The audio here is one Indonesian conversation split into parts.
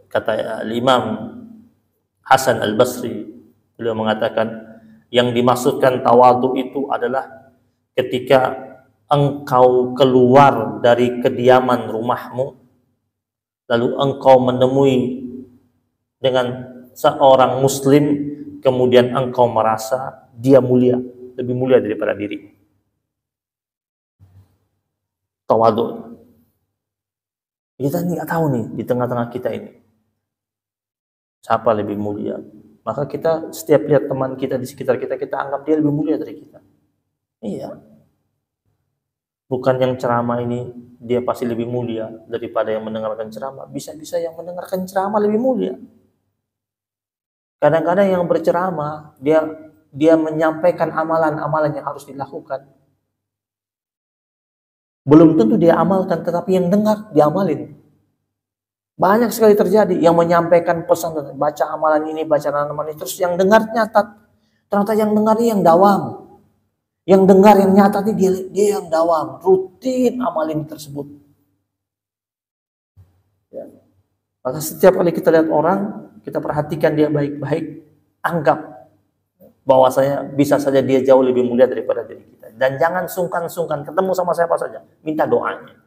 Kata Imam Hasan Al-Basri, beliau mengatakan yang dimaksudkan tawadhu itu adalah ketika engkau keluar dari kediaman rumahmu, lalu engkau menemui dengan seorang muslim, kemudian engkau merasa dia mulia, lebih mulia daripada diri. Tawadhu. Kita nggak tahu nih di tengah-tengah kita ini siapa lebih mulia. Maka kita setiap lihat teman kita di sekitar kita, kita anggap dia lebih mulia dari kita. Iya. Bukan yang ceramah ini dia pasti lebih mulia daripada yang mendengarkan ceramah. Bisa-bisa yang mendengarkan ceramah lebih mulia. Kadang-kadang yang berceramah dia menyampaikan amalan-amalan yang harus dilakukan. Belum tentu dia amalkan, tetapi yang dengar diamalin. Banyak sekali terjadi yang menyampaikan pesan, baca amalan ini, baca amalan ini, terus yang dengar nyatat. Ternyata yang dengar ini yang dawam. Yang dengar yang nyata ini dia yang dawam, rutin amalin tersebut. Ya. Maka setiap kali kita lihat orang, kita perhatikan dia baik-baik, anggap bahwasanya bisa saja dia jauh lebih mulia daripada diri kita. Dan jangan sungkan-sungkan ketemu sama siapa saja, minta doanya.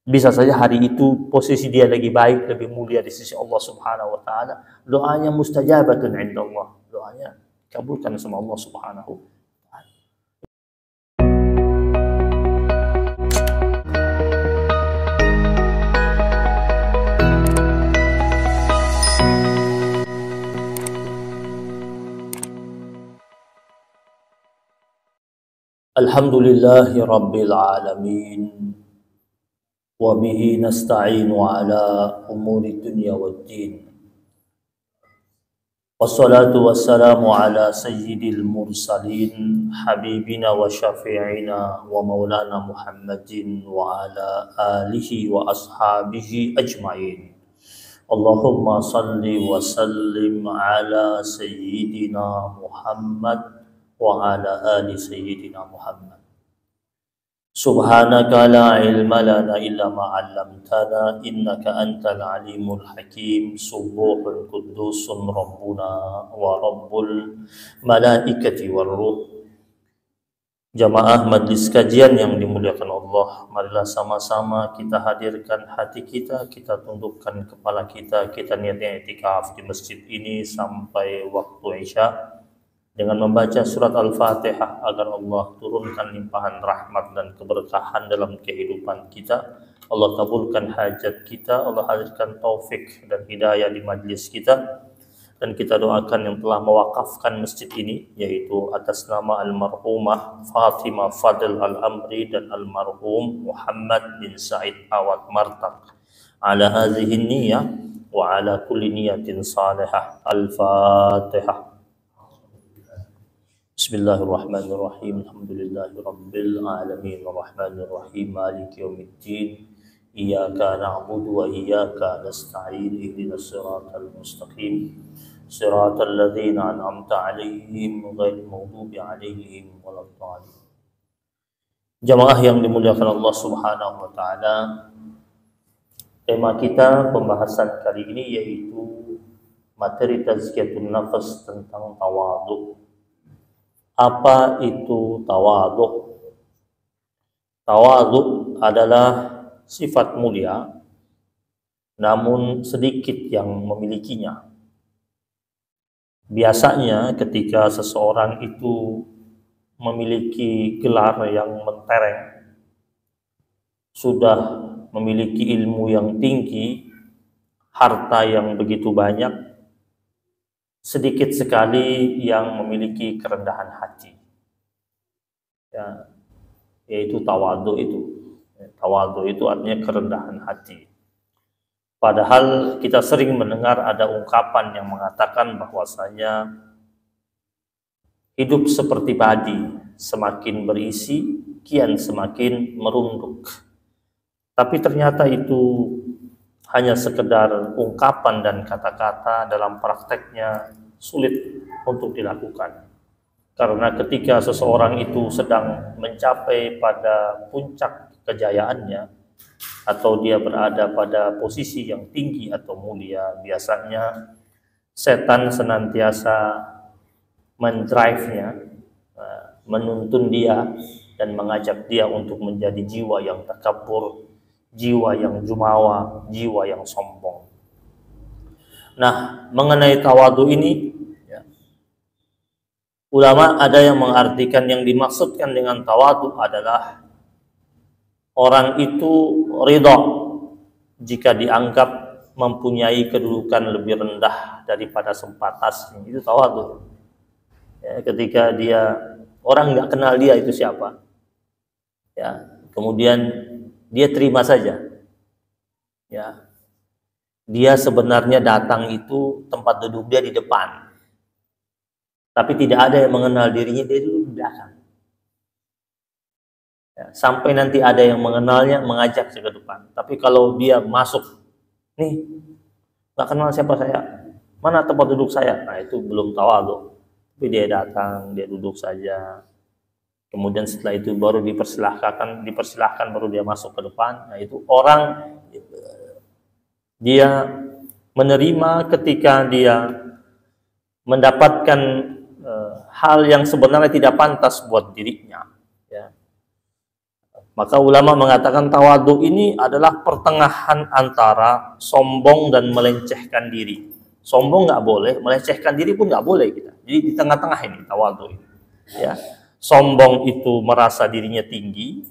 Bisa saja hari itu posisi dia lagi baik, lebih mulia di sisi Allah Subhanahu wa taala. Doanya mustajabatun indallah. Doanya kabulkan sama Allah Subhanahu wa taala. Alhamdulillahi rabbil alamin. وبه نستعين على أمور الدنيا والدين والصلاة والسلام على سيد المرسلين حبيبنا وشفيعنا ومولانا محمد وعلى آله وأصحابه أجمعين اللهم صل وسلم على سيدنا محمد وعلى آل سيدنا محمد Subhanaka la ilma lana illa ma 'allamtana innaka antal alimul hakim subuhun qudusun rabbuna wa rabbul malaikati war ruh. Jamaah majlis kajian yang dimuliakan Allah, marilah sama-sama kita hadirkan hati kita, kita tundukkan kepala kita, kita niatnya i'tikaf di masjid ini sampai waktu Isya dengan membaca surat Al-Fatihah agar Allah turunkan limpahan rahmat dan keberkahan dalam kehidupan kita. Allah kabulkan hajat kita, Allah hadirkan taufik dan hidayah di majlis kita. Dan kita doakan yang telah mewakafkan masjid ini, yaitu atas nama almarhumah Fatimah Fadl Al-Amri dan almarhum Muhammad bin Said Awad Martak. Ala hadhihi niyah wa ala kulli niyatin salihah. Al-Fatihah. Bismillahirrahmanirrahim. Alhamdulillahi rabbil alamin arrahmanir rahim maliki yaumiddin iyyaka na'budu wa iyyaka nasta'in ihdinas siratal mustaqim siratal ladzina an'amta 'alaihim ghairil maghdubi 'alaihim waladdallin. Jamaah yang dimuliakan Allah Subhanahu wa taala, tema kita pembahasan kali ini yaitu materi tazkiyatun nafas tentang tawadhu. Apa itu tawadhu? Tawadhu adalah sifat mulia, namun sedikit yang memilikinya. Biasanya ketika seseorang itu memiliki gelar yang mentereng, sudah memiliki ilmu yang tinggi, harta yang begitu banyak, sedikit sekali yang memiliki kerendahan hati. Ya, yaitu tawadhu itu. Tawadhu itu artinya kerendahan hati. Padahal kita sering mendengar ada ungkapan yang mengatakan bahwasanya hidup seperti padi, semakin berisi, kian semakin merunduk. Tapi ternyata itu hanya sekedar ungkapan dan kata-kata, dalam prakteknya sulit untuk dilakukan. Karena ketika seseorang itu sedang mencapai pada puncak kejayaannya, atau dia berada pada posisi yang tinggi atau mulia, biasanya setan senantiasa mendrive-nya, menuntun dia dan mengajak dia untuk menjadi jiwa yang takabur, jiwa yang jumawa, jiwa yang sombong. Nah, mengenai tawadu ini, ya, ulama ada yang mengartikan yang dimaksudkan dengan tawadu adalah orang itu ridha jika dianggap mempunyai kedudukan lebih rendah daripada sempatasnya. Itu tawadu. Ya, ketika orang nggak kenal dia itu siapa, ya, kemudian dia terima saja. Ya, dia sebenarnya datang itu tempat duduk dia di depan, tapi tidak ada yang mengenal dirinya, dia duduk di belakang. Ya, sampai nanti ada yang mengenalnya, mengajak ke depan. Tapi kalau dia masuk, nih, nggak kenal siapa saya, mana tempat duduk saya, nah itu belum tawadu. Tapi dia datang, dia duduk saja. Kemudian setelah itu baru dipersilahkan baru dia masuk ke depan. Nah itu orang, dia menerima ketika dia mendapatkan hal yang sebenarnya tidak pantas buat dirinya. Ya. Maka ulama mengatakan tawadu ini adalah pertengahan antara sombong dan melecehkan diri. Sombong nggak boleh, melecehkan diri pun nggak boleh kita. Jadi di tengah-tengah ini tawadu ini. Ya. Sombong itu merasa dirinya tinggi,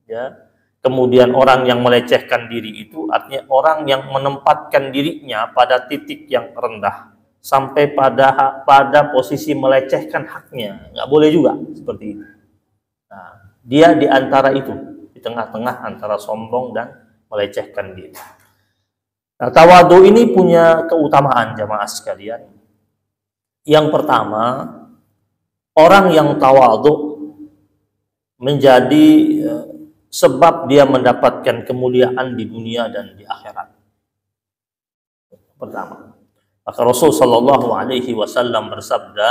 ya. Kemudian orang yang melecehkan diri itu artinya orang yang menempatkan dirinya pada titik yang rendah sampai pada posisi melecehkan haknya. Nggak boleh juga seperti itu. Nah, dia di antara itu, di tengah-tengah antara sombong dan melecehkan diri. Nah, tawadu ini punya keutamaan jamaah sekalian. Yang pertama, orang yang tawadu menjadi sebab dia mendapatkan kemuliaan di dunia dan di akhirat. Pertama, maka Rasul sallallahu alaihi wasallam bersabda,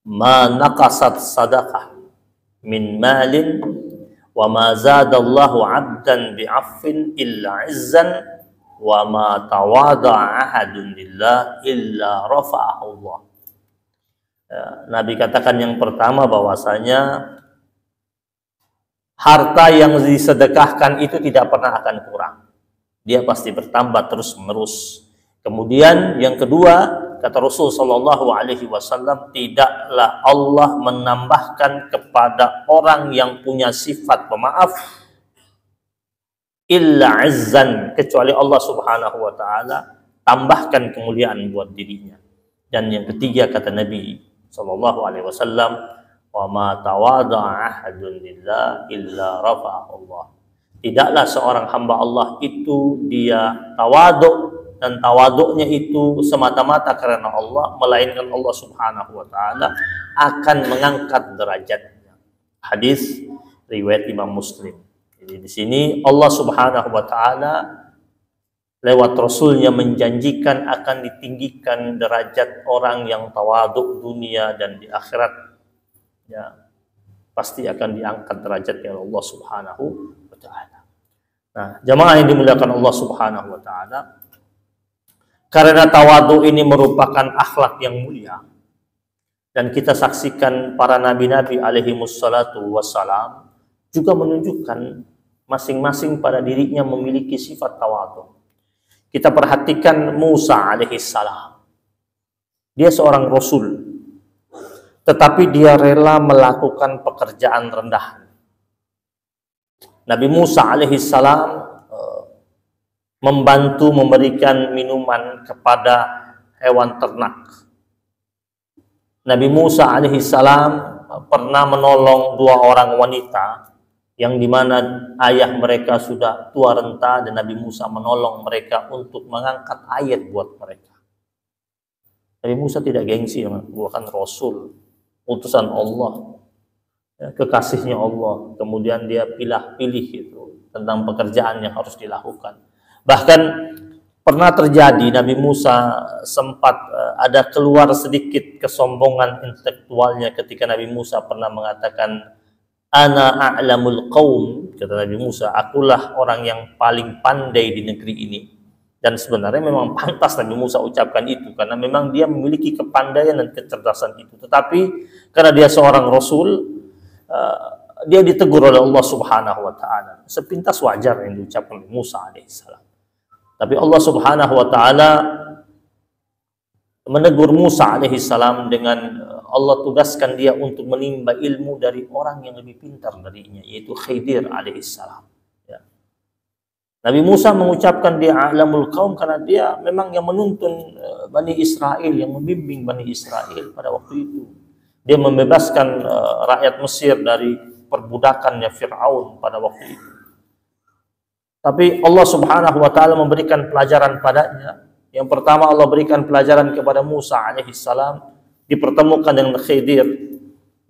"Ma naqasat sadaqah min malin wa ma zadallahu 'abdan bi'affin illa 'izzan wa ma tawada'a ahadun lillah illa rafa'ahu Allah." Nabi katakan yang pertama bahwasanya harta yang disedekahkan itu tidak pernah akan kurang. Dia pasti bertambah terus-menerus. Kemudian yang kedua, kata Rasul sallallahu alaihi wasallam, tidaklah Allah menambahkan kepada orang yang punya sifat pemaaf illa izzan, kecuali Allah Subhanahu wa taala tambahkan kemuliaan buat dirinya. Dan yang ketiga kata Nabi sallallahu alaihi wasallam, wa ma tawada'a ahadun lillah illa rafa'ahu Allah. Tidaklah seorang hamba Allah itu dia tawaduk, dan tawaduknya itu semata-mata karena Allah, melainkan Allah Subhanahu wa taala akan mengangkat derajatnya. Hadis riwayat Imam Muslim. Jadi di sini Allah Subhanahu wa taala lewat Rasulnya menjanjikan akan ditinggikan derajat orang yang tawaduk dunia dan di akhirat. Ya, pasti akan diangkat derajatnya Allah Subhanahu wa taala. Nah, jamaah yang dimuliakan Allah Subhanahu wa taala, karena tawadu ini merupakan akhlak yang mulia dan kita saksikan para nabi-nabi alaihi wassalatu wassalam juga menunjukkan masing-masing pada dirinya memiliki sifat tawadu. Kita perhatikan Musa alaihi salam. Dia seorang rasul, tetapi dia rela melakukan pekerjaan rendahan. Nabi Musa alaihi salam membantu memberikan minuman kepada hewan ternak. Nabi Musa alaihi salam pernah menolong 2 orang wanita yang dimana ayah mereka sudah tua renta, dan Nabi Musa menolong mereka untuk mengangkat ayat buat mereka. Nabi Musa tidak gengsi, bukan Rasul, utusan Allah, ya, kekasihnya Allah. Kemudian dia pilih itu tentang pekerjaan yang harus dilakukan. Bahkan pernah terjadi Nabi Musa sempat ada keluar sedikit kesombongan intelektualnya ketika Nabi Musa pernah mengatakan, Ana a'lamul qaum, kata Nabi Musa, akulah orang yang paling pandai di negeri ini. Dan sebenarnya memang pantas Nabi Musa ucapkan itu, karena memang dia memiliki kepandaian dan kecerdasan itu. Tetapi karena dia seorang Rasul, dia ditegur oleh Allah Subhanahu wa Ta'ala. Sepintas wajar yang diucapkan oleh Musa alaihissalam. Tapi Allah Subhanahu wa Ta'ala menegur Musa alaihissalam dengan Allah tugaskan dia untuk menimba ilmu dari orang yang lebih pintar darinya, yaitu Khidir alaihissalam. Ya. Nabi Musa mengucapkan dia a'lamul qaum karena dia memang yang menuntun Bani Israel, yang membimbing Bani Israel pada waktu itu. Dia membebaskan rakyat Mesir dari perbudakannya Fir'aun pada waktu itu. Tapi Allah Subhanahu wa Ta'ala memberikan pelajaran padanya. Yang pertama, Allah berikan pelajaran kepada Musa alaihissalam, dipertemukan dengan Khidir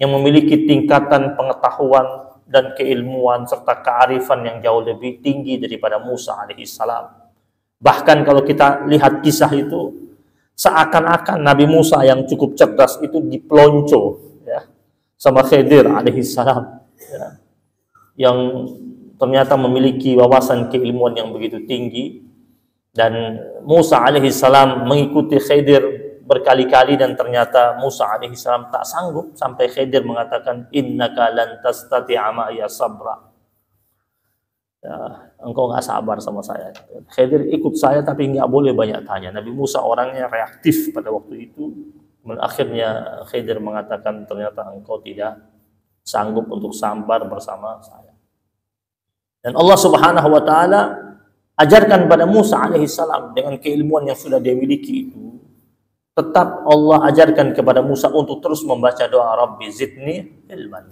yang memiliki tingkatan pengetahuan dan keilmuan serta kearifan yang jauh lebih tinggi daripada Musa alaihissalam. Bahkan kalau kita lihat kisah itu, seakan-akan Nabi Musa yang cukup cerdas itu dipelonco ya, sama Khidir alaihissalam ya, yang ternyata memiliki wawasan keilmuan yang begitu tinggi. Dan Musa alaihissalam mengikuti Khidir berkali-kali, dan ternyata Musa alaihissalam tak sanggup sampai Khidir mengatakan innaka lan tastati'a ma'iya sabra. Ya, engkau nggak sabar sama saya. Khidir ikut saya tapi nggak boleh banyak tanya. Nabi Musa orangnya reaktif pada waktu itu. Akhirnya Khidir mengatakan ternyata engkau tidak sanggup untuk sabar bersama saya. Dan Allah Subhanahu wa Ta'ala ajarkan pada Musa alaihissalam dengan keilmuan yang sudah dia miliki itu. Tetap Allah ajarkan kepada Musa untuk terus membaca doa Rabbi zidni ilman.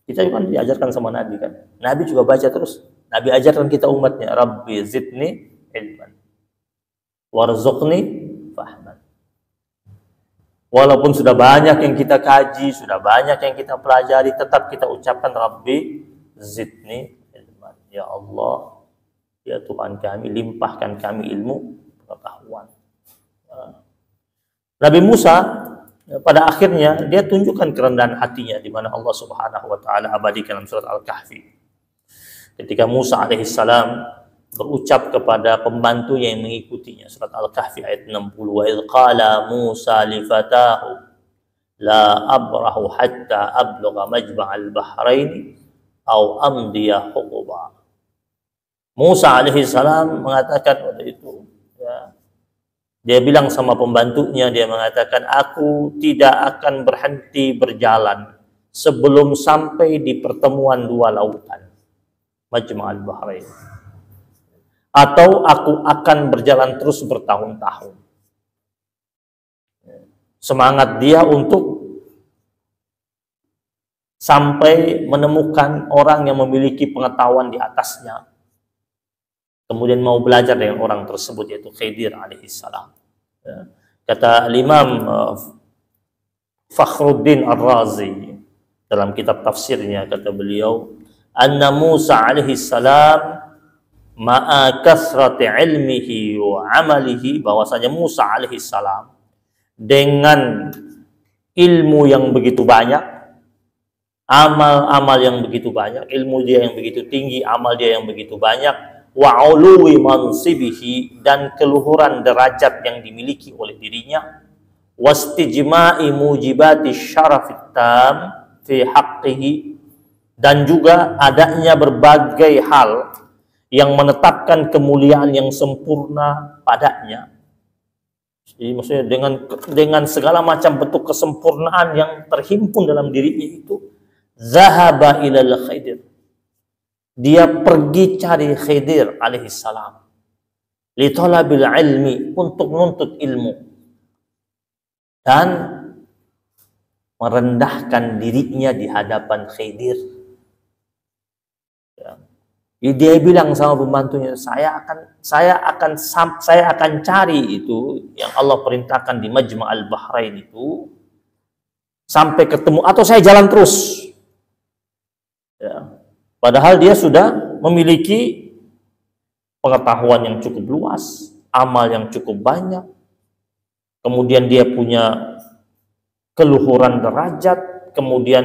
Kita juga diajarkan sama Nabi kan. Nabi juga baca terus. Nabi ajarkan kita umatnya Rabbi zidni ilman warzuqni fahman. Walaupun sudah banyak yang kita kaji, sudah banyak yang kita pelajari, tetap kita ucapkan Rabbi zidni ilman. Ya Allah, ya Tuhan kami, limpahkan kami ilmu pengetahuan. Nabi Musa pada akhirnya dia tunjukkan kerendahan hatinya, di mana Allah Subhanahu wa Ta'ala abadikan dalam surat Al-Kahfi. Ketika Musa alaihissalam berucap kepada pembantunya yang mengikutinya, surat Al-Kahfi ayat 60, wa idh qala Musa li fatahu la abrahu hatta ablugha majma'al bahrain aw amdiya huquba. Musa alaihissalam mengatakan waktu itu, ya, dia bilang sama pembantunya, dia mengatakan, aku tidak akan berhenti berjalan sebelum sampai di pertemuan dua lautan, Majma'al Bahrain. Atau aku akan berjalan terus bertahun-tahun. Semangat dia untuk sampai menemukan orang yang memiliki pengetahuan di atasnya. Kemudian mau belajar dengan orang tersebut, yaitu Khidir alaihissalam. Ya. Kata Imam Fakhruddin Ar-Razi dalam kitab tafsirnya, kata beliau, anna Musa alaihissalam ma'a kasrati ilmihi wa amalihi, bahwasanya Musa alaihissalam dengan ilmu yang begitu banyak, amal-amal yang begitu banyak, ilmu dia yang begitu tinggi, amal dia yang begitu banyak, wa uluwi mansibihi, dan keluhuran derajat yang dimiliki oleh dirinya, wastijma'i mujibati syarafit tam fi haqqihi, dan juga adanya berbagai hal yang menetapkan kemuliaan yang sempurna padanya. Jadi maksudnya dengan segala macam bentuk kesempurnaan yang terhimpun dalam dirinya itu, zahaba ilal Khidir, dia pergi cari Khidir alaihissalam, li talabil ilmi, untuk menuntut ilmu, dan merendahkan dirinya di hadapan Khidir. Ya. Dia bilang sama pembantunya, saya akan cari itu yang Allah perintahkan di Majma'al Bahrain itu sampai ketemu, atau saya jalan terus. Ya. Padahal dia sudah memiliki pengetahuan yang cukup luas, amal yang cukup banyak, kemudian dia punya keluhuran derajat, kemudian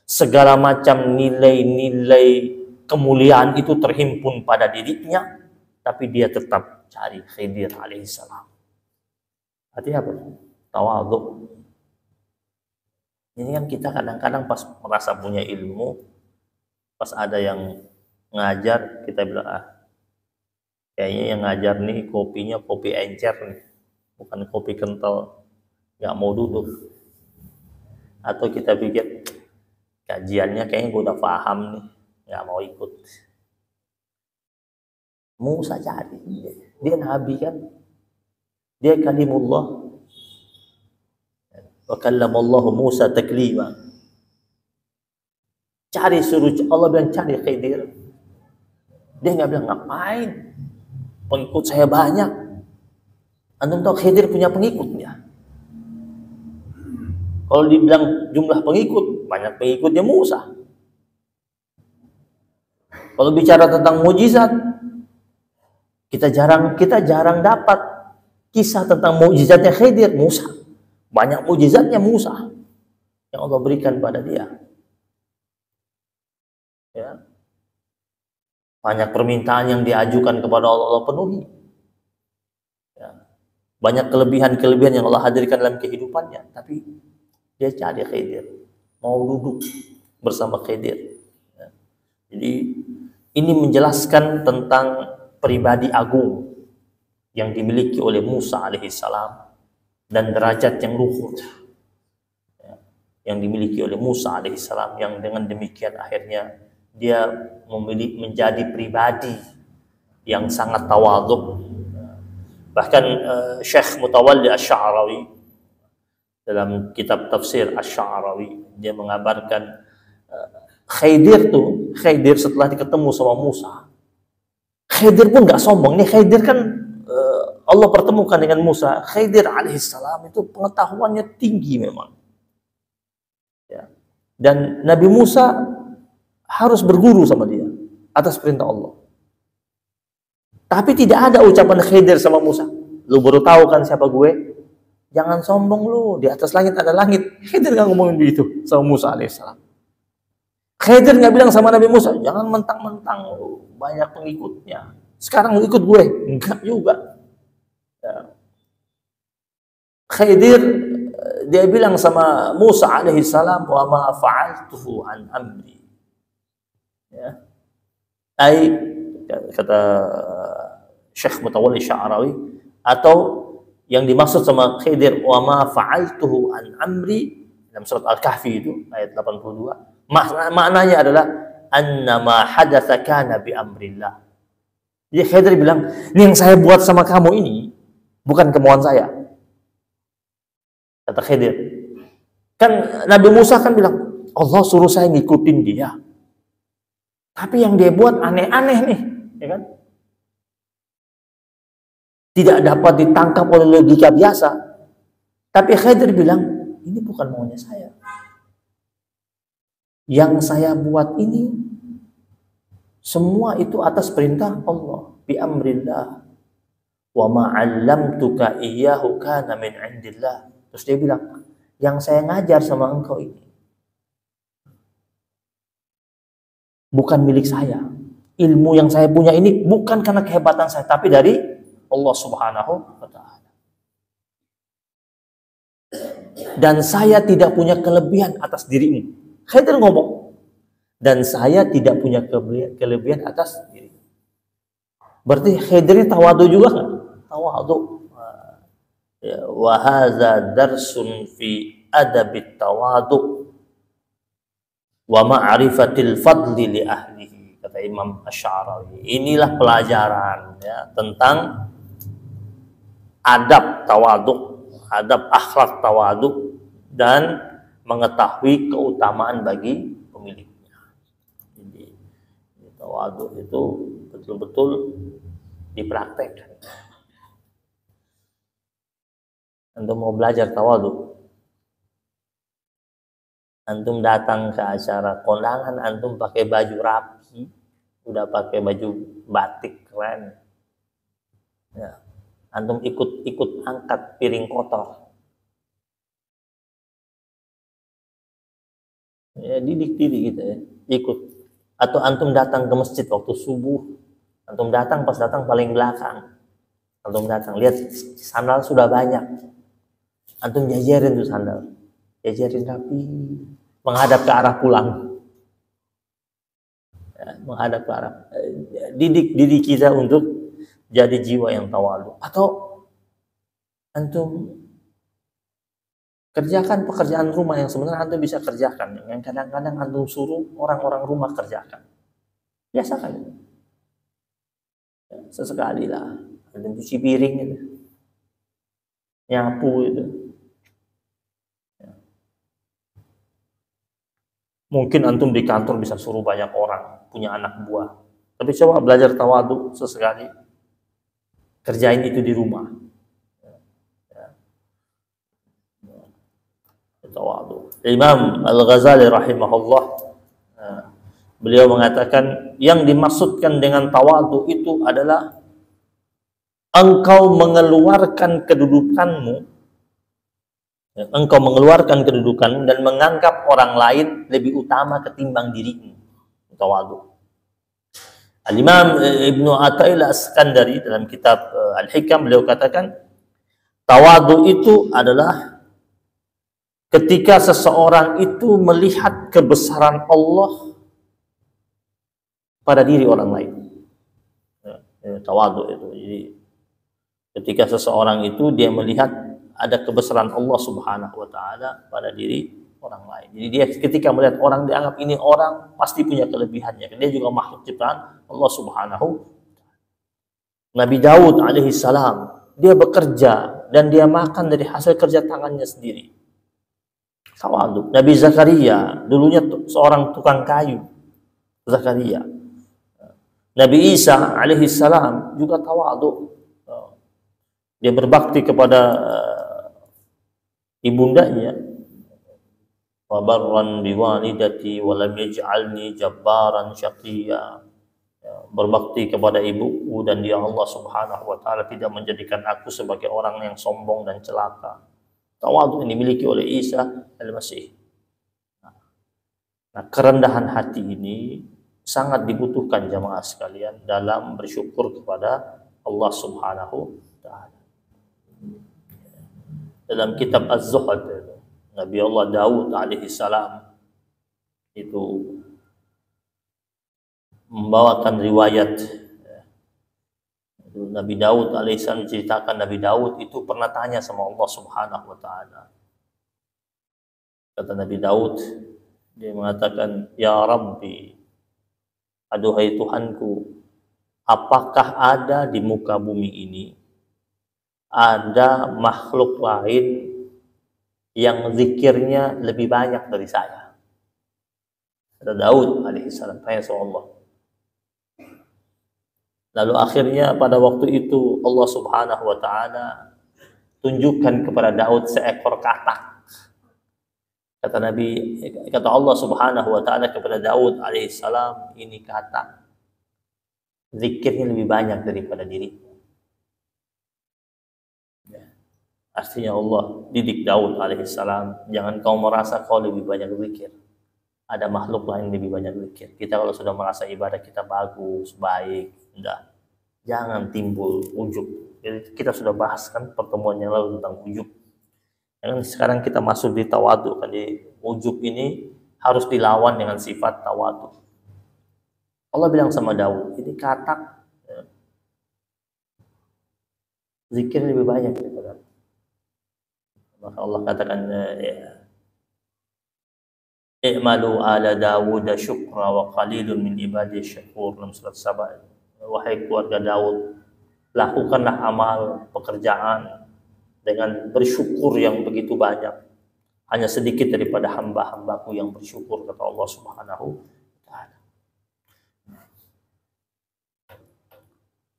segala macam nilai-nilai kemuliaan itu terhimpun pada dirinya, tapi dia tetap cari Khidir alaihissalam. Artinya apa? Tawadhu. Ini kan kita kadang-kadang pas merasa punya ilmu, pas ada yang ngajar, kita bilang, kayaknya yang ngajar nih kopinya kopi encer nih, bukan kopi kental, nggak mau duduk. Atau kita pikir, kajiannya kayaknya gue udah paham nih, nggak mau ikut. Musa cari, dia nabi kan, dia kalimullah. Wa kallamallahu Musa taklima. Cari, suruh Allah bilang cari Khidir. Dia nggak bilang ngapain, pengikut saya banyak. Antum tahu Khidir punya pengikutnya. Kalau dibilang jumlah pengikut, banyak pengikutnya Musa. Kalau bicara tentang mukjizat, kita jarang dapat kisah tentang mukjizatnya Khidir. Musa, banyak mukjizatnya Musa yang Allah berikan pada dia. Ya. Banyak permintaan yang diajukan kepada Allah, Allah penuhi. Ya. Banyak kelebihan-kelebihan yang Allah hadirkan dalam kehidupannya, tapi dia cari Khidir, mau duduk bersama Khidir. Ya. Jadi ini menjelaskan tentang pribadi agung yang dimiliki oleh Musa alaihissalam dan derajat yang luhur ya, yang dimiliki oleh Musa alaihissalam, yang dengan demikian akhirnya dia menjadi pribadi yang sangat tawadhu. Bahkan Syekh Mutawalli Asy-Sya'rawi dalam kitab tafsir Asy-Sya'rawi, dia mengabarkan Khidir setelah ketemu sama Musa, Khidir pun nggak sombong. Nih Khidir kan Allah pertemukan dengan Musa. Khidir alaihissalam itu pengetahuannya tinggi memang. Ya. Dan Nabi Musa harus berguru sama dia atas perintah Allah. Tapi tidak ada ucapan Khidir sama Musa, lu baru tahu kan siapa gue? Jangan sombong lu, di atas langit ada langit. Khidir nggak ngomongin begitu sama Musa alaihissalam. Khidir nggak bilang sama Nabi Musa, jangan mentang-mentang lu banyak pengikutnya, sekarang lu ikut gue. Enggak juga. Ya. Khidir dia bilang sama Musa alaihissalam, wa ma fa'altuhu an amri. Ya. Kata Syekh Mutawalli Sya'rawi, atau yang dimaksud sama Khidir wa ma fa'altuhu an amri dalam surat Al-Kahfi itu ayat 82, maknanya adalah annama hadatsa kana bi amrillah. Jadi Khidir bilang, ini yang saya buat sama kamu ini bukan kemauan saya. Kata Khidir. Kan Nabi Musa kan bilang, Allah suruh saya ngikutin dia. Tapi yang dia buat aneh-aneh nih, ya kan? Tidak dapat ditangkap oleh logika biasa. Tapi Khidir bilang, ini bukan maunya saya. Yang saya buat ini semua itu atas perintah Allah, bi amrillah. Wa ma 'allamtuka iyyahu kana min 'indillah. Terus dia bilang, yang saya ngajar sama engkau ini bukan milik saya. Ilmu yang saya punya ini bukan karena kehebatan saya, tapi dari Allah Subhanahu wa ta'ala. Dan saya tidak punya kelebihan atas dirimu. Khidir ngomong, dan saya tidak punya kelebihan atas diri. Berarti Khidir tawadhu juga kan? Tawadhu. Wa hadza darsun fi adabit tawadhu wa ma'rifatil fadli li ahlihi, kata Imam Asy-Sya'rawi. Inilah pelajaran ya, tentang adab tawadhu, adab akhlak tawadhu, dan mengetahui keutamaan bagi pemiliknya. Jadi tawadhu itu betul-betul dipraktekkan. Antum mau belajar tawadhu, antum datang ke acara kondangan, antum pakai baju rapi, udah pakai baju batik keren, ya. Antum ikut angkat piring kotor, ya, didik diri kita ya, ikut. Atau antum datang ke masjid waktu subuh, antum datang pas datang paling belakang, antum datang lihat sandal sudah banyak, antum jajarin tuh sandal, jajarin rapi, menghadap ke arah pulang, ya, menghadap ke arah, didik diri kita untuk jadi jiwa yang tawadhu. Atau antum kerjakan pekerjaan rumah yang sebenarnya antum bisa kerjakan, yang kadang-kadang antum suruh orang-orang rumah kerjakan. Biasakan. Ya, sesekali lah, antum cuci piring itu, nyapu itu. Ya. Mungkin antum di kantor bisa suruh banyak orang, punya anak buah. Tapi coba belajar tawadhu sesekali. Kerjain itu di rumah. Tawadhu. Imam Al-Ghazali rahimahullah, beliau mengatakan yang dimaksudkan dengan tawadhu itu adalah engkau mengeluarkan kedudukanmu, dan menganggap orang lain lebih utama ketimbang dirimu. Tawadhu. Al-Imam Ibnu Athaillah As-Sakandari dalam kitab Al-Hikam beliau katakan tawadhu itu adalah ketika seseorang itu melihat kebesaran Allah pada diri orang lain. Tawadhu itu. Jadi ketika seseorang itu dia melihat ada kebesaran Allah Subhanahu wa taala pada diri orang lain. Jadi dia ketika melihat orang dianggap ini orang pasti punya kelebihannya. Dia juga makhluk ciptaan Allah Subhanahu wa taala. Nabi Daud alaihi salam, dia bekerja dan dia makan dari hasil kerja tangannya sendiri. Tawadhu. Nabi Zakaria dulunya seorang tukang kayu. Zakaria. Nabi Isa alaihi salam juga tawadhu. Dia berbakti kepada ibundanya. Wa barran biwalidati wa lam yaj'alni jabbaran syaqiyya. Berbakti kepada ibuku dan dia Allah Subhanahu wa taala tidak menjadikan aku sebagai orang yang sombong dan celaka. Tawadhu yang dimiliki oleh Isa Al-Masih. Nah, kerendahan hati ini sangat dibutuhkan jamaah sekalian dalam bersyukur kepada Allah Subhanahu wa taala. Dalam kitab Az-Zuhd, Nabi Allah Daud alaihi salam itu membawakan riwayat Nabi Daud alaihissalam ceritakan Nabi Daud itu pernah tanya sama Allah Subhanahu wa taala. Kata Nabi Daud, dia mengatakan, "Ya Rabbi, aduhai Tuhanku, apakah ada di muka bumi ini ada makhluk lain yang zikirnya lebih banyak dari saya?" Kata Daud alaihissalam tanya sama Allah. Lalu akhirnya pada waktu itu Allah Subhanahu wa taala tunjukkan kepada Daud seekor katak. Kata Allah Subhanahu wa taala kepada Daud alaihissalam, ini katak. Zikirnya lebih banyak daripada diri. Ya. Artinya Allah didik Daud alaihissalam, jangan kau merasa kau lebih banyak zikir. Ada makhluk lain lebih banyak zikir. Kita kalau sudah merasa ibadah kita bagus, baik, enggak. Jangan timbul ujub. Jadi kita sudah bahas kan pertemuan yang lalu tentang ujub. Dan sekarang kita masuk di tawadhu. Jadi ujub ini harus dilawan dengan sifat tawadhu. Allah bilang sama Daud, ini katak zikir lebih banyak daripada. Maka Allah katakan, "I'malu ala Dawud syukra wa qalilun min ibadiy syakur." Dalam surat Saba. Wahai keluarga Daud, lakukanlah amal pekerjaan dengan bersyukur yang begitu banyak. Hanya sedikit daripada hamba-hambaku yang bersyukur, kata Allah Subhanahu wa taala.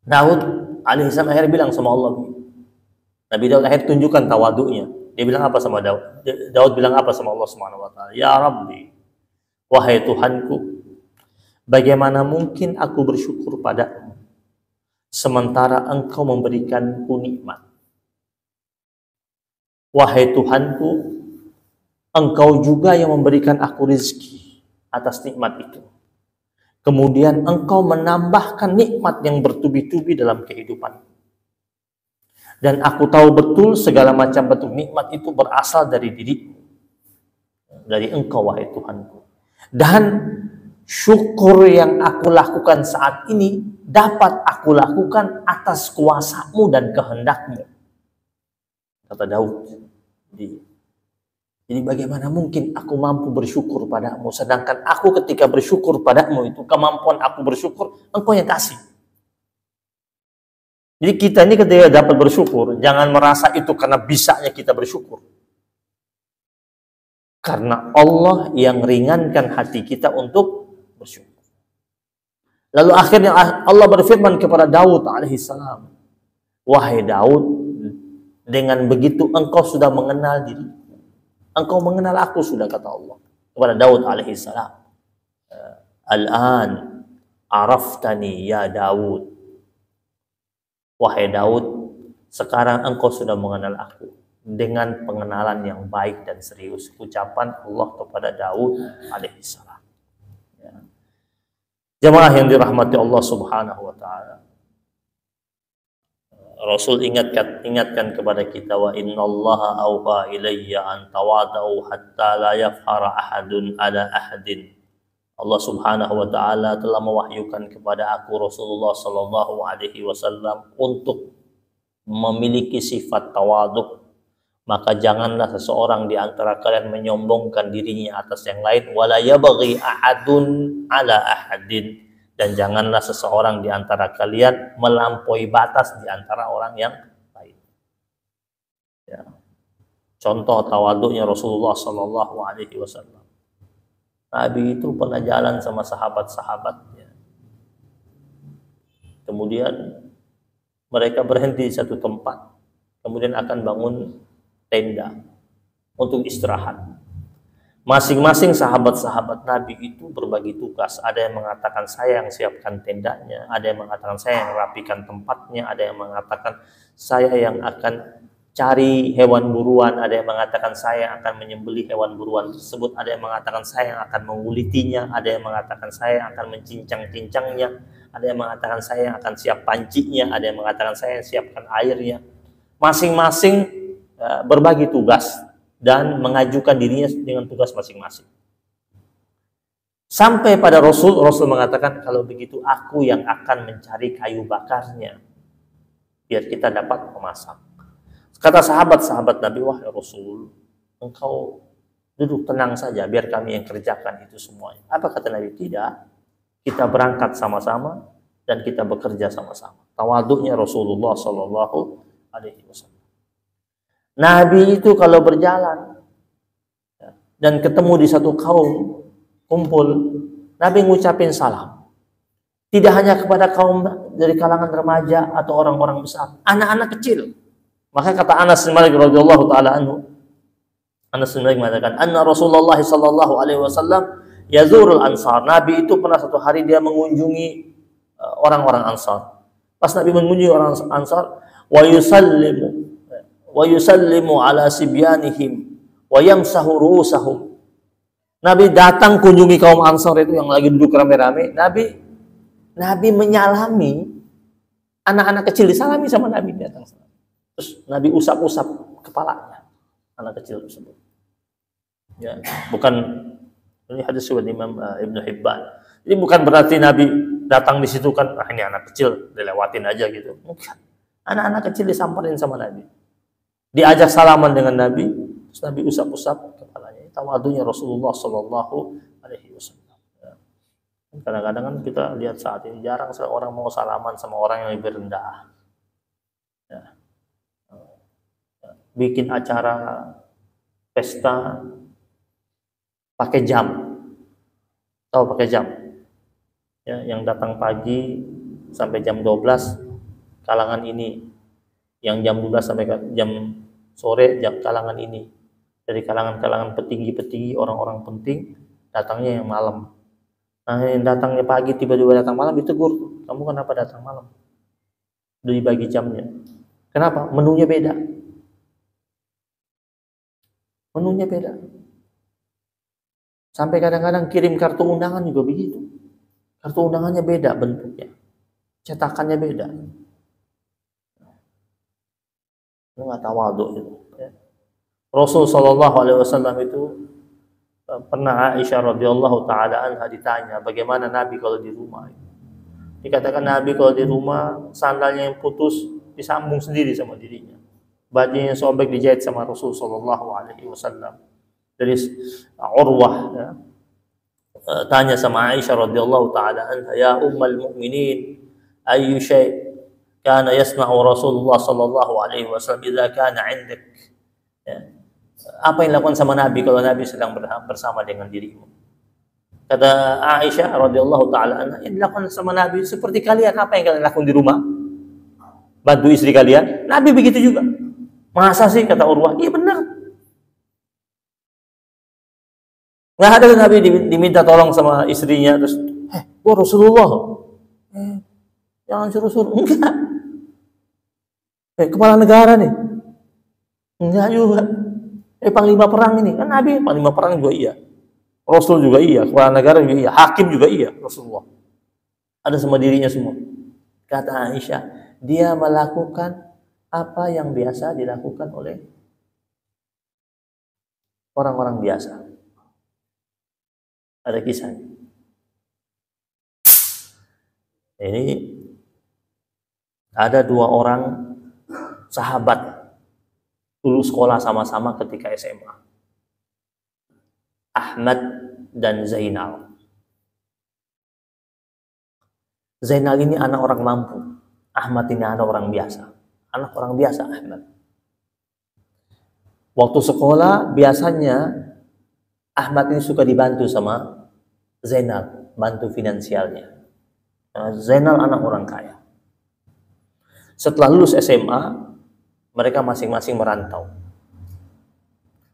Daud alaihissalam akhirnya bilang sama Allah. Nabi Daud akhirnya tunjukkan tawadhu'nya. Dia bilang apa sama Daud? Daud bilang apa sama Allah Subhanahu wa taala? Ya Rabbi, wahai Tuhanku, bagaimana mungkin aku bersyukur padamu sementara Engkau memberikanku nikmat? Wahai Tuhanku, Engkau juga yang memberikan aku rezeki. atas nikmat itu. Kemudian engkau menambahkan nikmat yang bertubi-tubi dalam kehidupan. Dan aku tahu betul segala macam bentuk nikmat itu berasal dari dirimu. Dari engkau, wahai Tuhanku. Dan syukur yang aku lakukan saat ini dapat aku lakukan atas kuasamu dan kehendakmu. Kata Daud. Jadi bagaimana mungkin aku mampu bersyukur padamu, sedangkan aku ketika bersyukur padamu itu, kemampuan aku bersyukur, engkau yang kasih. Jadi kita ini ketika dapat bersyukur, jangan merasa itu karena bisanya kita bersyukur. Karena Allah yang ringankan hati kita untuk bersyukur. Lalu akhirnya Allah berfirman kepada Daud alaihissalam, wahai Daud, dengan begitu engkau sudah mengenal diri. Engkau mengenal aku sudah, kata Allah kepada Daud alaihissalam. Al-an araftani ya Daud. Wahai Daud, sekarang engkau sudah mengenal aku dengan pengenalan yang baik dan serius. Ucapan Allah kepada Daud alaihissalam. Ya. Jemaah yang dirahmati Allah subhanahu wa ta'ala. Rasul ingatkan kepada kita, wa innallaha awha ilayya an tawadau hatta la yafhara ahadun ala ahadin. Allah subhanahu wa ta'ala telah mewahyukan kepada aku Rasulullah sallallahu alaihi wasallam untuk memiliki sifat tawaduk. Maka janganlah seseorang di antara kalian menyombongkan dirinya atas yang lain, wala yabghi ahadun ala ahadin. Dan janganlah seseorang di antara kalian melampaui batas di antara orang yang lain. Ya. Contoh tawaduknya Rasulullah Sallallahu Alaihi Wasallam. Nabi itu pernah jalan sama sahabat-sahabatnya. Kemudian mereka berhenti di satu tempat. Kemudian akan bangun tenda untuk istirahat. Masing-masing sahabat-sahabat Nabi itu berbagi tugas. Ada yang mengatakan saya yang siapkan tendanya, ada yang mengatakan saya yang rapikan tempatnya, ada yang mengatakan saya yang akan cari hewan buruan, ada yang mengatakan saya yang akan menyembelih hewan buruan tersebut, ada yang mengatakan saya yang akan mengulitinya, ada yang mengatakan saya yang akan mencincang-cincangnya, ada yang mengatakan saya yang akan siap pancinya, ada yang mengatakan saya yang siapkan airnya. Masing-masing berbagi tugas dan mengajukan dirinya dengan tugas masing-masing. Sampai pada Rasul mengatakan, kalau begitu aku yang akan mencari kayu bakarnya, biar kita dapat memasak. Kata sahabat-sahabat Nabi, wahai Rasul, engkau duduk tenang saja, biar kami yang kerjakan itu semuanya. Apa kata Nabi? Tidak, kita berangkat sama-sama dan kita bekerja sama-sama. Tawaduknya Rasulullah Sallallahu Alaihi Wasallam. Nabi itu kalau berjalan dan ketemu di satu kaum kumpul, Nabi ngucapin salam. Tidak hanya kepada kaum dari kalangan remaja atau orang-orang besar, anak-anak kecil. Maka kata Anas bin Malik radhiyallahu taala anhu, Anas bin Malik mengatakan, anna Rasulullah sallallahu alaihi wasallam yazurul ansar. Nabi itu pernah satu hari dia mengunjungi orang-orang Ansar. Pas Nabi mengunjungi orang Ansar, wa yusallimu ala sibyanihim wa yamsahu ru'usahum. Nabi datang kunjungi kaum Ansar itu yang lagi duduk rame-rame. Nabi menyalami anak-anak kecil, disalami sama Nabi datang. Terus Nabi usap-usap kepalanya anak kecil tersebut. Ya, bukan ini hadis riwayat Imam Ibnu Hibban. Jadi bukan berarti Nabi datang di situ kan ini anak kecil dilewatin aja gitu. Bukan. Anak-anak kecil disamperin sama Nabi. Diajak salaman dengan Nabi, terus Nabi usap-usap kepalanya. Tawadunya Rasulullah Sallallahu Alaihi Wasallam. Kadang-kadang kan kita lihat saat ini jarang orang mau salaman sama orang yang lebih rendah. Ya. Bikin acara pesta pakai jam, tahu pakai jam? Ya, yang datang pagi sampai jam 12 kalangan ini. Yang jam 12 sampai jam sore kalangan ini. Dari kalangan-kalangan petinggi-petinggi, orang-orang penting, datangnya yang malam. Nah, yang datangnya pagi tiba-tiba datang malam ditegur, kamu kenapa datang malam? Udah dibagi jamnya. Kenapa? Menunya beda. Menunya beda. Sampai kadang-kadang kirim kartu undangan juga begitu. Kartu undangannya beda bentuknya. Cetakannya beda. Itu nggak tawadhu itu. Ya. Rasul Shallallahu Alaihi Wasallam itu pernah Aisyah radhiyallahu taala anha ditanya bagaimana Nabi kalau di rumah. Dikatakan Nabi kalau di rumah sandalnya yang putus disambung sendiri sama dirinya. Bajunya yang sobek dijahit sama Rasul Shallallahu Alaihi Wasallam. Dari Urwah ya, tanya sama Aisyah radhiyallahu taala anha, ya ummul mukminin, ayyu syai' kana yasna'u Rasulullah sallallahu alaihi wasallam idza kana 'indak. Ya. Apa yang dilakukan sama Nabi kalau Nabi sedang bersama dengan dirimu? Kata Aisyah radhiyallahu taala anha, yang dilakukan sama Nabi seperti kalian, apa yang kalian lakukan di rumah? Bantu istri kalian. Nabi begitu juga. Masa sih, kata Urwah? Iya benar. Nggak ada Nabi diminta tolong sama istrinya terus, gua Rasulullah, jangan suruh-suruh. Enggak. Kepala negara nih, enggak juga. Panglima perang ini kan Nabi, panglima perang juga iya, Rasul juga iya, kepala negara juga iya, hakim juga iya, Rasulullah. Ada sama dirinya semua. Kata Aisyah, dia melakukan apa yang biasa dilakukan oleh orang-orang biasa. Ada kisahnya. Ini ada dua orang sahabat dulu sekolah sama-sama ketika SMA. Ahmad dan Zainal. Zainal ini anak orang mampu. Ahmad ini anak orang biasa. Anak orang biasa Ahmad. Waktu sekolah biasanya Ahmad ini suka dibantu sama Zainal, bantu finansialnya. Zainal anak orang kaya. Setelah lulus SMA, mereka masing-masing merantau.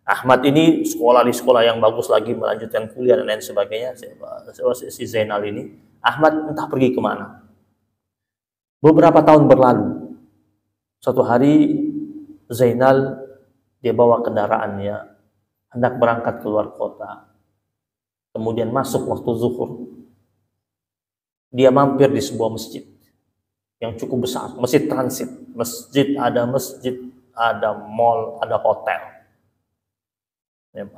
Ahmad ini sekolah di sekolah yang bagus lagi, melanjutkan kuliah dan lain sebagainya. Si Zainal ini, Ahmad entah pergi kemana. Beberapa tahun berlalu. Suatu hari Zainal dia bawa kendaraannya, hendak berangkat keluar kota. Kemudian masuk waktu zuhur. Dia mampir di sebuah masjid yang cukup besar, masjid transit. Masjid, ada mall, ada hotel.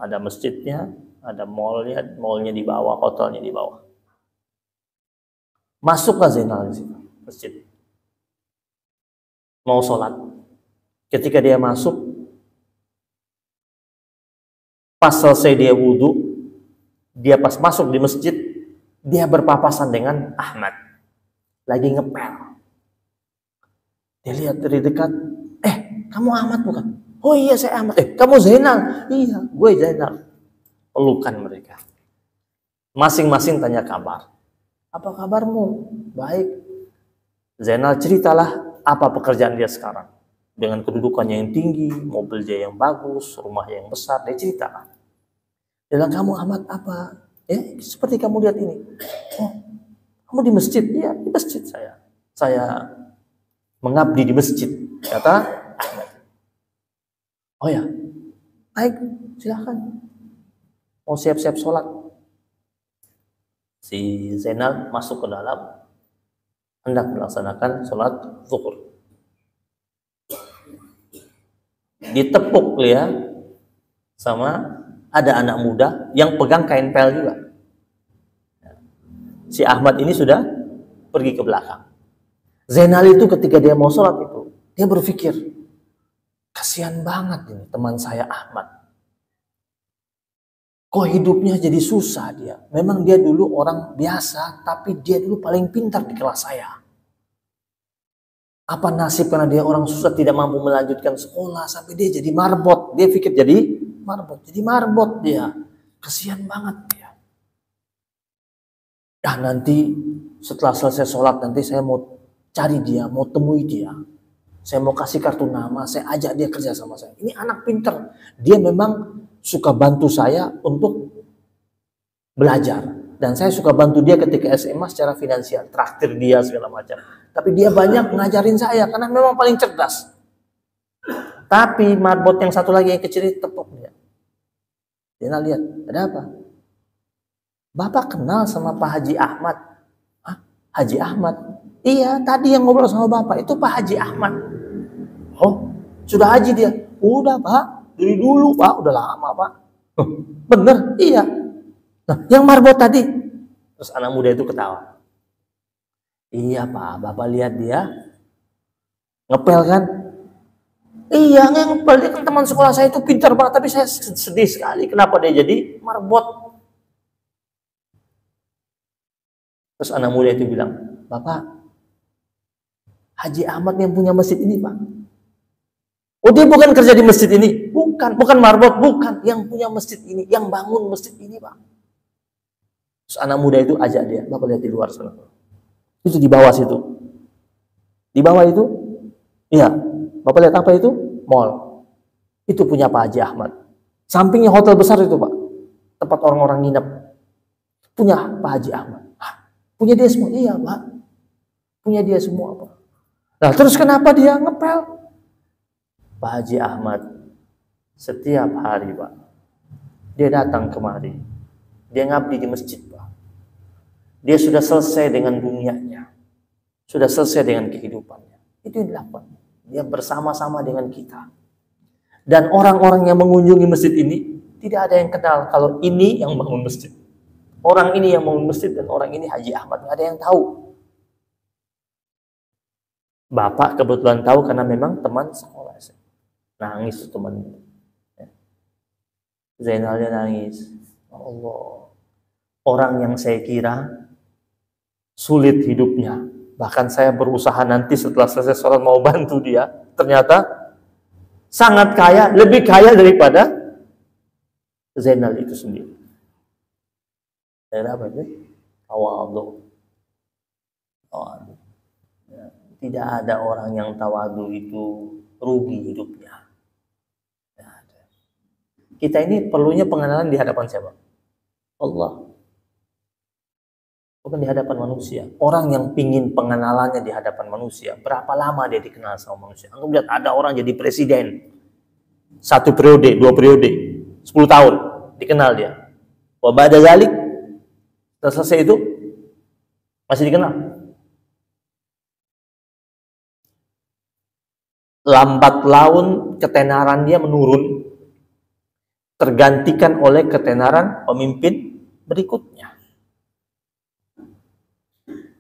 Ada masjidnya, ada mallnya di bawah, hotelnya di bawah. Masuklah Zainal di situ, masjid. Mau sholat. Ketika dia masuk, pas selesai dia wudhu, dia pas masuk di masjid, dia berpapasan dengan Ahmad. Lagi ngepel. Dia lihat dari dekat, kamu Ahmad bukan? Oh iya saya Ahmad. Kamu Zainal? Iya, gue Zainal. Pelukan mereka. Masing-masing tanya kabar. Apa kabarmu? Baik. Zainal ceritalah apa pekerjaan dia sekarang. Dengan kedudukannya yang tinggi, mobil dia yang bagus, rumah yang besar, dia ceritakan. Dia bilang, kamu Ahmad apa? Seperti kamu lihat ini. Oh, kamu di masjid? Iya, di masjid saya. Saya mengabdi di masjid, kata Ahmad. Oh ya, baik, silakan. Mau siap-siap sholat. Si Zainal masuk ke dalam, hendak melaksanakan sholat zuhur. Ditepuk ya sama ada anak muda yang pegang kain pel juga. Si Ahmad ini sudah pergi ke belakang. Zainal itu ketika dia mau sholat itu, dia berpikir, kasihan banget ini teman saya Ahmad. Kok hidupnya jadi susah dia? Memang dia dulu orang biasa, tapi dia dulu paling pintar di kelas saya. Apa nasib karena dia orang susah tidak mampu melanjutkan sekolah sampai dia jadi marbot. Dia pikir jadi marbot dia. Kasihan banget dia. Nanti setelah selesai sholat nanti saya mau cari dia, mau temui dia. Saya mau kasih kartu nama, saya ajak dia kerja sama saya. Ini anak pintar. Dia memang suka bantu saya untuk belajar. Dan saya suka bantu dia ketika SMA secara finansial, traktir dia segala macam. Tapi dia banyak ngajarin saya karena memang paling cerdas. Tapi marbot yang satu lagi yang kecil itu tepuk dia. Dia lihat, ada apa? Bapak kenal sama Pak Haji Ahmad? Hah? Haji Ahmad? Iya, tadi yang ngobrol sama Bapak itu Pak Haji Ahmad. Oh, sudah haji dia? Udah Pak, dari dulu Pak, udah lama Pak. Oh, bener? Iya. Nah, yang marbot tadi? Terus anak muda itu ketawa. Iya Pak, Bapak lihat dia ngepel kan? Iya, ngepel, dia kan teman sekolah saya itu pintar banget, tapi saya sedih sekali kenapa dia jadi marbot. Terus anak muda itu bilang, Bapak, Haji Ahmad yang punya masjid ini Pak. Oh, dia bukan kerja di masjid ini? Bukan marbot, bukan. Yang punya masjid ini, yang bangun masjid ini Pak. Terus anak muda itu ajak dia, Bapak lihat di luar sana. Itu di bawah situ. Di bawah itu, iya. Bapak lihat apa itu? Mall. Itu punya Pak Haji Ahmad. Sampingnya hotel besar itu Pak. Tempat orang-orang nginep. Punya Pak Haji Ahmad. Punya dia semua? Iya Pak. Punya dia semua Pak. Nah terus kenapa dia ngepel? Pak Haji Ahmad setiap hari Pak, dia datang kemari. Dia ngabdi di masjid Pak. Dia sudah selesai dengan dunianya. Sudah selesai dengan kehidupannya. Itu yang dilakukan. Dia bersama-sama dengan kita. Dan orang-orang yang mengunjungi masjid ini tidak ada yang kenal kalau ini yang bangun masjid. Orang ini yang bangun masjid dan orang ini Haji Ahmad. Tidak ada yang tahu. Bapak kebetulan tahu karena memang teman sekolah. Nangis tuh teman. Zainalnya nangis. Allah. Orang yang saya kira sulit hidupnya. Bahkan saya berusaha nanti setelah selesai sholat mau bantu dia. Ternyata sangat kaya, lebih kaya daripada Zainal itu sendiri. Apa itu? Tawadhu. Ya. Tidak ada orang yang tawadhu itu rugi hidupnya. Kita ini perlunya pengenalan di hadapan siapa? Allah. Bukan di hadapan manusia. Orang yang pingin pengenalannya di hadapan manusia, berapa lama dia dikenal sama manusia? Anggap lihat ada orang jadi presiden 1 periode, 2 periode, 10 tahun dikenal dia. Wa ba'da zalik, selesai itu masih dikenal. Lambat laun ketenaran dia menurun, tergantikan oleh ketenaran pemimpin berikutnya.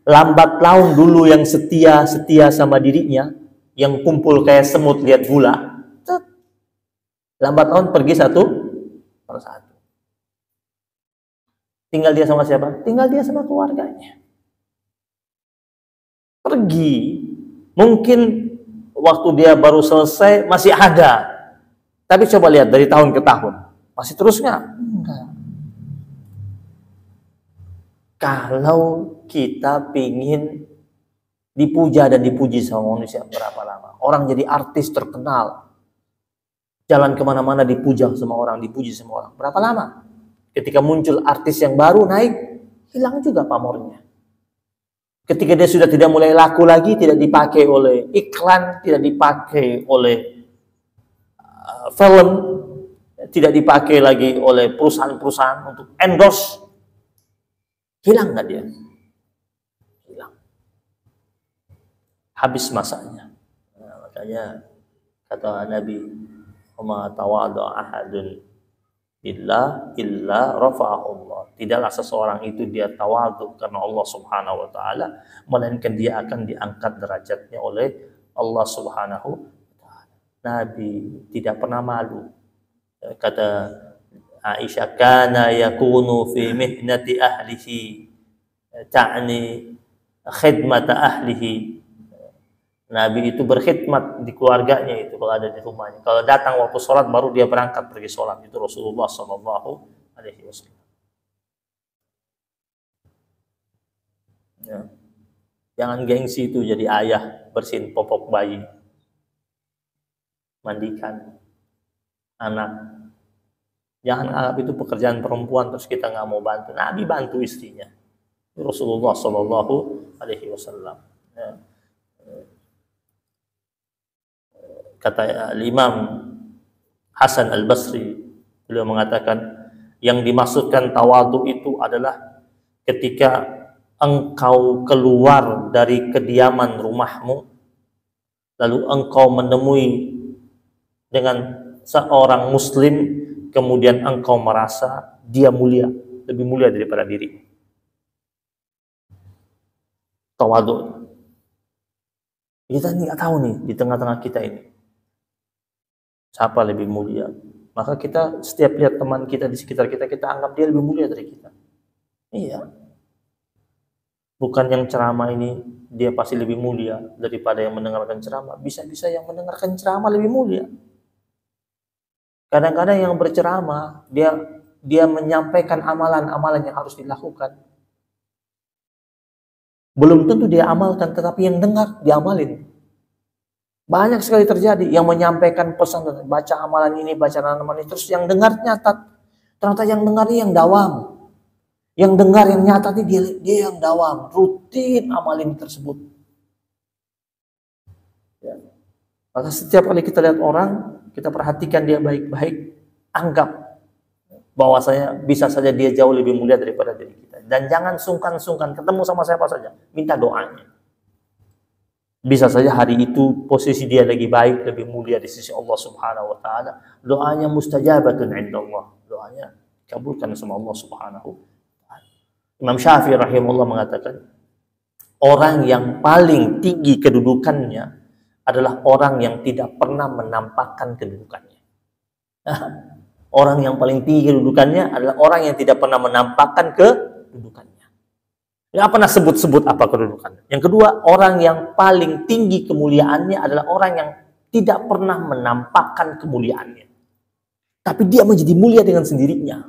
Lambat laun dulu yang setia sama dirinya, yang kumpul kayak semut lihat gula, lambat laun pergi satu persatu. Tinggal dia sama siapa? Tinggal dia sama keluarganya. Pergi. Mungkin waktu dia baru selesai masih ada. Tapi coba lihat dari tahun ke tahun. Masih terus nggak? Enggak. Kalau kita pingin dipuja dan dipuji sama manusia, berapa lama? Orang jadi artis terkenal. Jalan kemana-mana dipuja sama orang, dipuji sama orang. Berapa lama? Ketika muncul artis yang baru naik, hilang juga pamornya. Ketika dia sudah tidak mulai laku lagi, tidak dipakai oleh iklan, tidak dipakai oleh film, tidak dipakai lagi oleh perusahaan-perusahaan untuk endorse, hilang nggak dia? Hilang. Habis masanya. Nah, makanya kata Nabi, "Wa tawadha ahadun illa rafa'ahu Allah." Tidaklah seseorang itu dia tawadhu karena Allah Subhanahu wa taala, melainkan dia akan diangkat derajatnya oleh Allah Subhanahu wa taala. Nabi tidak pernah malu. Kata Aisyah, kana yakunu fi mihnati ahlihi, ta'ni khidmat ahlihi. Nabi itu berkhidmat di keluarganya itu kalau ada di rumahnya. Kalau datang waktu sholat baru dia berangkat pergi sholat. Itu Rasulullah Sallallahu Alaihi Wasallam. Ya. Jangan gengsi itu jadi ayah bersihin popok bayi, mandikan anak. Jangan anggap itu pekerjaan perempuan terus kita nggak mau bantu. Nabi bantu istrinya. Rasulullah Sallallahu Alaihi Wasallam. Ya. Kata Imam Hasan Al-Basri, beliau mengatakan, Yang dimaksudkan tawadhu itu adalah ketika engkau keluar dari kediaman rumahmu, lalu engkau menemui dengan seorang muslim, kemudian engkau merasa dia mulia, lebih mulia daripada diri. Tawadhu. Kita nggak tahu nih di tengah-tengah kita ini siapa lebih mulia. Maka kita setiap lihat teman kita di sekitar kita, kita anggap dia lebih mulia dari kita. Iya. Bukan yang ceramah ini dia pasti lebih mulia daripada yang mendengarkan ceramah. Bisa-bisa yang mendengarkan ceramah lebih mulia. Kadang-kadang yang berceramah dia menyampaikan amalan-amalan yang harus dilakukan. Belum tentu dia amalkan, tetapi yang dengar diamalin. Banyak sekali terjadi yang menyampaikan pesan, baca amalan ini, baca amalan ini, terus yang dengar nyatat. Ternyata yang dengar ini yang dawam. Yang dengar yang nyata ini dia yang dawam, rutin amalin tersebut. Ya. Maka setiap kali kita lihat orang, kita perhatikan dia baik-baik, anggap bahwasanya bisa saja dia jauh lebih mulia daripada diri kita. Dan jangan sungkan-sungkan ketemu sama siapa saja, minta doanya. Bisa saja hari itu posisi dia lagi baik, lebih mulia di sisi Allah Subhanahu wa taala. Doanya mustajabatun indallah. Doanya kabulkan sama Allah Subhanahu wa taala. Imam Syafi'i rahimahullah mengatakan, orang yang paling tinggi kedudukannya adalah orang yang tidak pernah menampakkan kedudukannya. Orang yang paling tinggi kedudukannya adalah orang yang tidak pernah menampakkan kedudukannya. Tidak pernah sebut-sebut apa kedudukannya. Yang kedua, orang yang paling tinggi kemuliaannya adalah orang yang tidak pernah menampakkan kemuliaannya. Tapi dia menjadi mulia dengan sendirinya.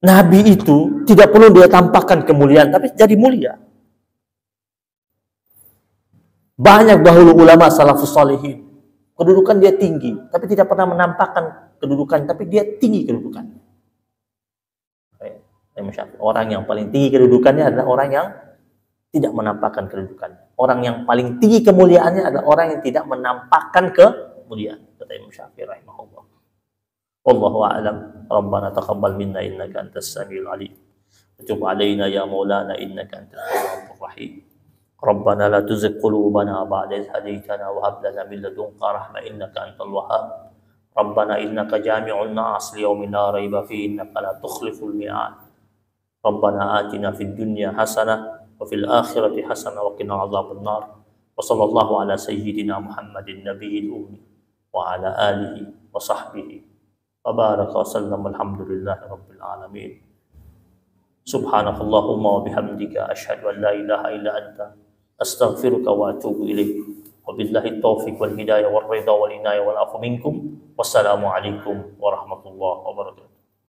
Nabi itu tidak perlu dia tampakkan kemuliaan, tapi jadi mulia. Banyak dahulu ulama salafus salihin, kedudukan dia tinggi, tapi tidak pernah menampakkan kedudukan, tapi dia tinggi kedudukannya. Orang yang paling tinggi kedudukannya adalah orang yang tidak menampakkan kedudukannya. Orang yang paling tinggi kemuliaannya adalah orang yang tidak menampakkan kemuliaan. Kata Imam Syafi'i rahimahullah. Wallahu a'lam. Rabbana taqabbal minna innaka antas samiul alim. Wa tub 'alaina ya maulana innaka antat tawwabur rahim. Rabbana la tuzigh qulubana ba'da idh hadaytana wa hab lana min ladunka rahmah innaka antal wahhab. Rabbana innaka jami'un nas liyaumin la raiba fihi innaka la tukhliful mi'ad. Rabbana atina fid dunya hasanah wa fil akhirati hasanah wa qina adzabannar. Wa sallallahu ala sayyidina Muhammadin nabiyil ummi wa ala alihi wa sahbihi wa baraka wa sallam. Alhamdulillahi rabbil alamin. Subhanakallahumma wa bihamdika asyhadu an la ilaha illa anta astaghfiruka wa atubu ilaik. Wabillahi taufiq wal hidayah wal ridha wal inayah wal afu minkum. Wassalamu alaikum warahmatullahi wabarakatuh.